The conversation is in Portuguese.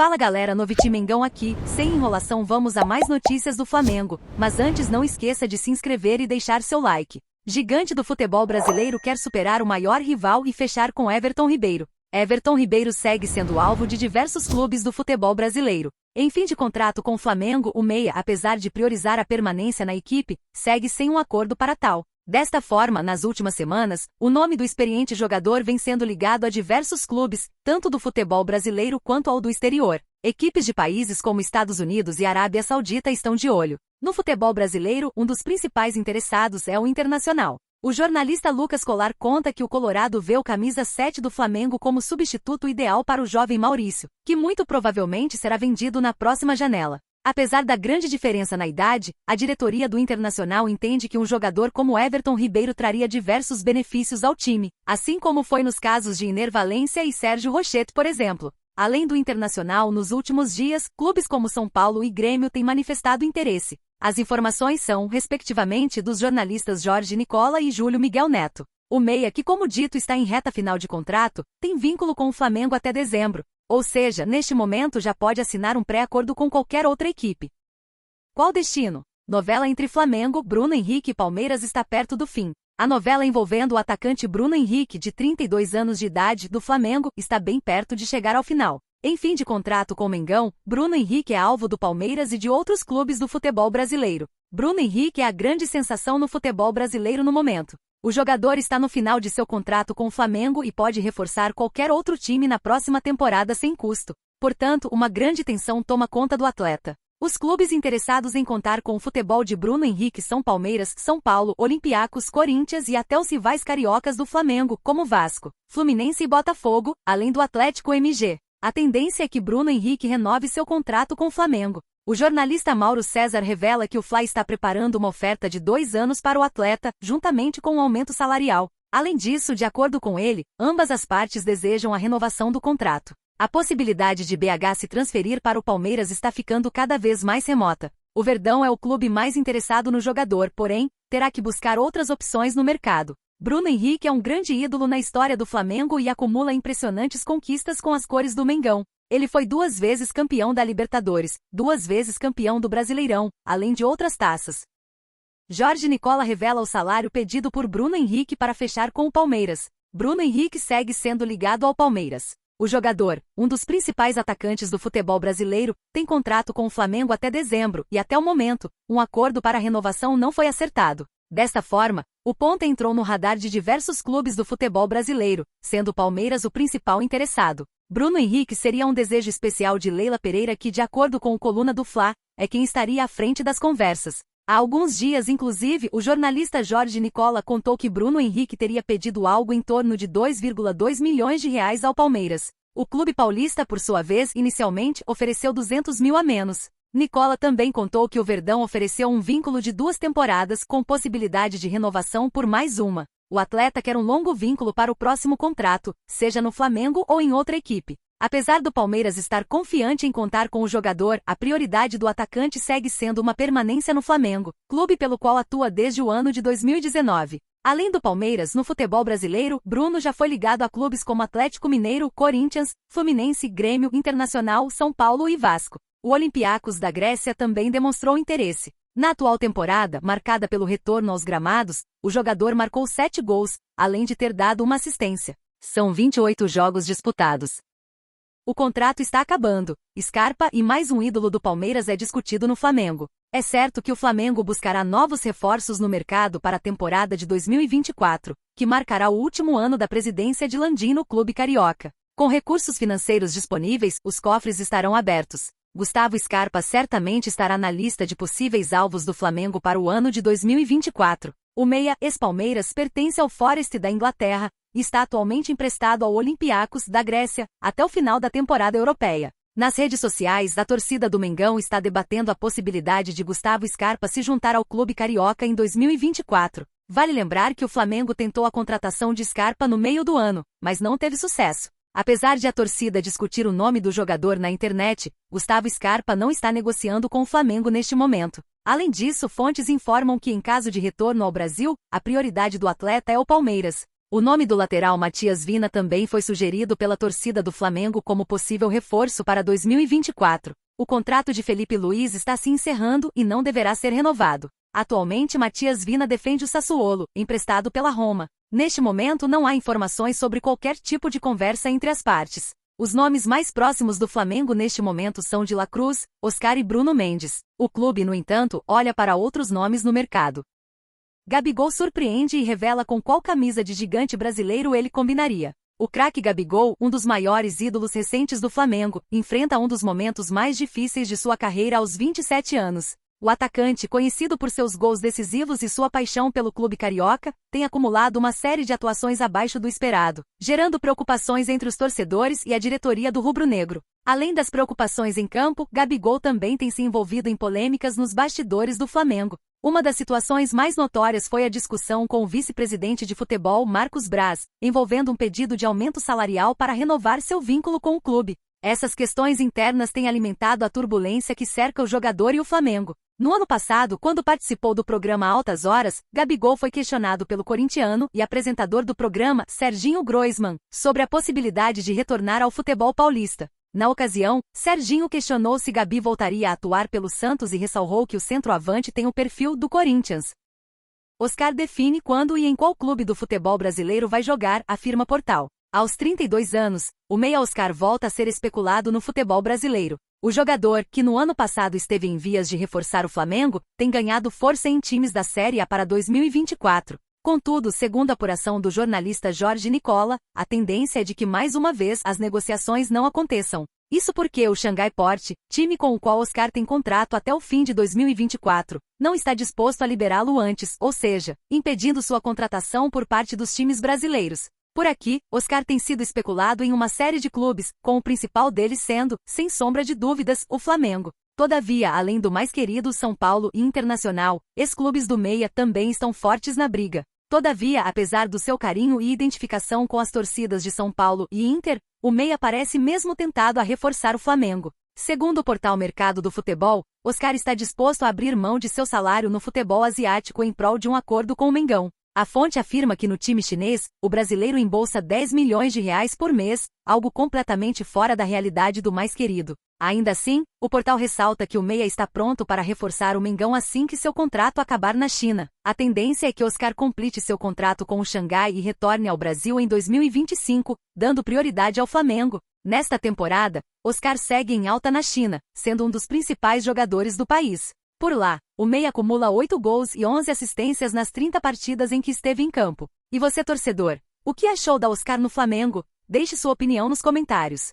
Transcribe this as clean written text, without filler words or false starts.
Fala galera, Noviti Mengão aqui, sem enrolação vamos a mais notícias do Flamengo, mas antes não esqueça de se inscrever e deixar seu like. Gigante do futebol brasileiro quer superar o maior rival e fechar com Everton Ribeiro. Everton Ribeiro segue sendo alvo de diversos clubes do futebol brasileiro. Em fim de contrato com o Flamengo, o meia, apesar de priorizar a permanência na equipe, segue sem um acordo para tal. Desta forma, nas últimas semanas, o nome do experiente jogador vem sendo ligado a diversos clubes, tanto do futebol brasileiro quanto ao do exterior. Equipes de países como Estados Unidos e Arábia Saudita estão de olho. No futebol brasileiro, um dos principais interessados é o Internacional. O jornalista Lucas Colar conta que o Colorado vê o camisa 7 do Flamengo como substituto ideal para o jovem Maurício, que muito provavelmente será vendido na próxima janela. Apesar da grande diferença na idade, a diretoria do Internacional entende que um jogador como Everton Ribeiro traria diversos benefícios ao time, assim como foi nos casos de Ener Valencia e Sérgio Rocher, por exemplo. Além do Internacional, nos últimos dias, clubes como São Paulo e Grêmio têm manifestado interesse. As informações são, respectivamente, dos jornalistas Jorge Nicola e Júlio Miguel Neto. O meia, que como dito está em reta final de contrato, tem vínculo com o Flamengo até dezembro. Ou seja, neste momento já pode assinar um pré-acordo com qualquer outra equipe. Qual destino? Novela entre Flamengo, Bruno Henrique e Palmeiras está perto do fim. A novela envolvendo o atacante Bruno Henrique, de 32 anos de idade, do Flamengo, está bem perto de chegar ao final. Em fim de contrato com o Mengão, Bruno Henrique é alvo do Palmeiras e de outros clubes do futebol brasileiro. Bruno Henrique é a grande sensação no futebol brasileiro no momento. O jogador está no final de seu contrato com o Flamengo e pode reforçar qualquer outro time na próxima temporada sem custo. Portanto, uma grande tensão toma conta do atleta. Os clubes interessados em contar com o futebol de Bruno Henrique são Palmeiras, São Paulo, Olympiacos, Corinthians e até os rivais cariocas do Flamengo, como Vasco, Fluminense e Botafogo, além do Atlético MG. A tendência é que Bruno Henrique renove seu contrato com o Flamengo. O jornalista Mauro César revela que o Fla está preparando uma oferta de 2 anos para o atleta, juntamente com um aumento salarial. Além disso, de acordo com ele, ambas as partes desejam a renovação do contrato. A possibilidade de BH se transferir para o Palmeiras está ficando cada vez mais remota. O Verdão é o clube mais interessado no jogador, porém, terá que buscar outras opções no mercado. Bruno Henrique é um grande ídolo na história do Flamengo e acumula impressionantes conquistas com as cores do Mengão. Ele foi 2 vezes campeão da Libertadores, 2 vezes campeão do Brasileirão, além de outras taças. Jorge Nicola revela o salário pedido por Bruno Henrique para fechar com o Palmeiras. Bruno Henrique segue sendo ligado ao Palmeiras. O jogador, um dos principais atacantes do futebol brasileiro, tem contrato com o Flamengo até dezembro e, até o momento, um acordo para a renovação não foi acertado. Desta forma, o ponta entrou no radar de diversos clubes do futebol brasileiro, sendo o Palmeiras o principal interessado. Bruno Henrique seria um desejo especial de Leila Pereira que, de acordo com o Coluna do Fla, é quem estaria à frente das conversas. Há alguns dias, inclusive, o jornalista Jorge Nicola contou que Bruno Henrique teria pedido algo em torno de 2,2 milhões de reais ao Palmeiras. O clube paulista, por sua vez, inicialmente, ofereceu 200 mil a menos. Nicola também contou que o Verdão ofereceu um vínculo de 2 temporadas com possibilidade de renovação por mais uma. O atleta quer um longo vínculo para o próximo contrato, seja no Flamengo ou em outra equipe. Apesar do Palmeiras estar confiante em contar com o jogador, a prioridade do atacante segue sendo uma permanência no Flamengo, clube pelo qual atua desde o ano de 2019. Além do Palmeiras, no futebol brasileiro, Bruno já foi ligado a clubes como Atlético Mineiro, Corinthians, Fluminense, Grêmio, Internacional, São Paulo e Vasco. O Olympiacos da Grécia também demonstrou interesse. Na atual temporada, marcada pelo retorno aos gramados, o jogador marcou 7 gols, além de ter dado uma assistência. São 28 jogos disputados. O contrato está acabando. Scarpa e mais um ídolo do Palmeiras é discutido no Flamengo. É certo que o Flamengo buscará novos reforços no mercado para a temporada de 2024, que marcará o último ano da presidência de Landim no clube carioca. Com recursos financeiros disponíveis, os cofres estarão abertos. Gustavo Scarpa certamente estará na lista de possíveis alvos do Flamengo para o ano de 2024. O meia, ex-Palmeiras, pertence ao Forest da Inglaterra e está atualmente emprestado ao Olympiacos da Grécia até o final da temporada europeia. Nas redes sociais, a torcida do Mengão está debatendo a possibilidade de Gustavo Scarpa se juntar ao clube carioca em 2024. Vale lembrar que o Flamengo tentou a contratação de Scarpa no meio do ano, mas não teve sucesso. Apesar de a torcida discutir o nome do jogador na internet, Gustavo Scarpa não está negociando com o Flamengo neste momento. Além disso, fontes informam que, em caso de retorno ao Brasil, a prioridade do atleta é o Palmeiras. O nome do lateral Matias Vina também foi sugerido pela torcida do Flamengo como possível reforço para 2024. O contrato de Felipe Luiz está se encerrando e não deverá ser renovado. Atualmente Matias Vina defende o Sassuolo, emprestado pela Roma. Neste momento não há informações sobre qualquer tipo de conversa entre as partes. Os nomes mais próximos do Flamengo neste momento são de La Cruz, Oscar e Bruno Mendes. O clube, no entanto, olha para outros nomes no mercado. Gabigol surpreende e revela com qual camisa de gigante brasileiro ele combinaria. O craque Gabigol, um dos maiores ídolos recentes do Flamengo, enfrenta um dos momentos mais difíceis de sua carreira aos 27 anos. O atacante, conhecido por seus gols decisivos e sua paixão pelo clube carioca, tem acumulado uma série de atuações abaixo do esperado, gerando preocupações entre os torcedores e a diretoria do rubro-negro. Além das preocupações em campo, Gabigol também tem se envolvido em polêmicas nos bastidores do Flamengo. Uma das situações mais notórias foi a discussão com o vice-presidente de futebol Marcos Braz, envolvendo um pedido de aumento salarial para renovar seu vínculo com o clube. Essas questões internas têm alimentado a turbulência que cerca o jogador e o Flamengo. No ano passado, quando participou do programa Altas Horas, Gabigol foi questionado pelo corintiano e apresentador do programa, Serginho Groisman, sobre a possibilidade de retornar ao futebol paulista. Na ocasião, Serginho questionou se Gabi voltaria a atuar pelo Santos e ressalvou que o centroavante tem o perfil do Corinthians. Oscar define quando e em qual clube do futebol brasileiro vai jogar, afirma Portal. Aos 32 anos, o meia Oscar volta a ser especulado no futebol brasileiro. O jogador, que no ano passado esteve em vias de reforçar o Flamengo, tem ganhado força em times da Série A para 2024. Contudo, segundo a apuração do jornalista Jorge Nicola, a tendência é de que mais uma vez as negociações não aconteçam. Isso porque o Xangai Port, time com o qual Oscar tem contrato até o fim de 2024, não está disposto a liberá-lo antes, ou seja, impedindo sua contratação por parte dos times brasileiros. Por aqui, Oscar tem sido especulado em uma série de clubes, com o principal deles sendo, sem sombra de dúvidas, o Flamengo. Todavia, além do mais querido São Paulo e Internacional, ex-clubes do Meia também estão fortes na briga. Todavia, apesar do seu carinho e identificação com as torcidas de São Paulo e Inter, o Meia parece mesmo tentado a reforçar o Flamengo. Segundo o portal Mercado do Futebol, Oscar está disposto a abrir mão de seu salário no futebol asiático em prol de um acordo com o Mengão. A fonte afirma que no time chinês, o brasileiro embolsa 10 milhões de reais por mês, algo completamente fora da realidade do mais querido. Ainda assim, o portal ressalta que o Meia está pronto para reforçar o Mengão assim que seu contrato acabar na China. A tendência é que Oscar complete seu contrato com o Xangai e retorne ao Brasil em 2025, dando prioridade ao Flamengo. Nesta temporada, Oscar segue em alta na China, sendo um dos principais jogadores do país. Por lá, o Meia acumula 8 gols e 11 assistências nas 30 partidas em que esteve em campo. E você, torcedor, o que achou da Oscar no Flamengo? Deixe sua opinião nos comentários.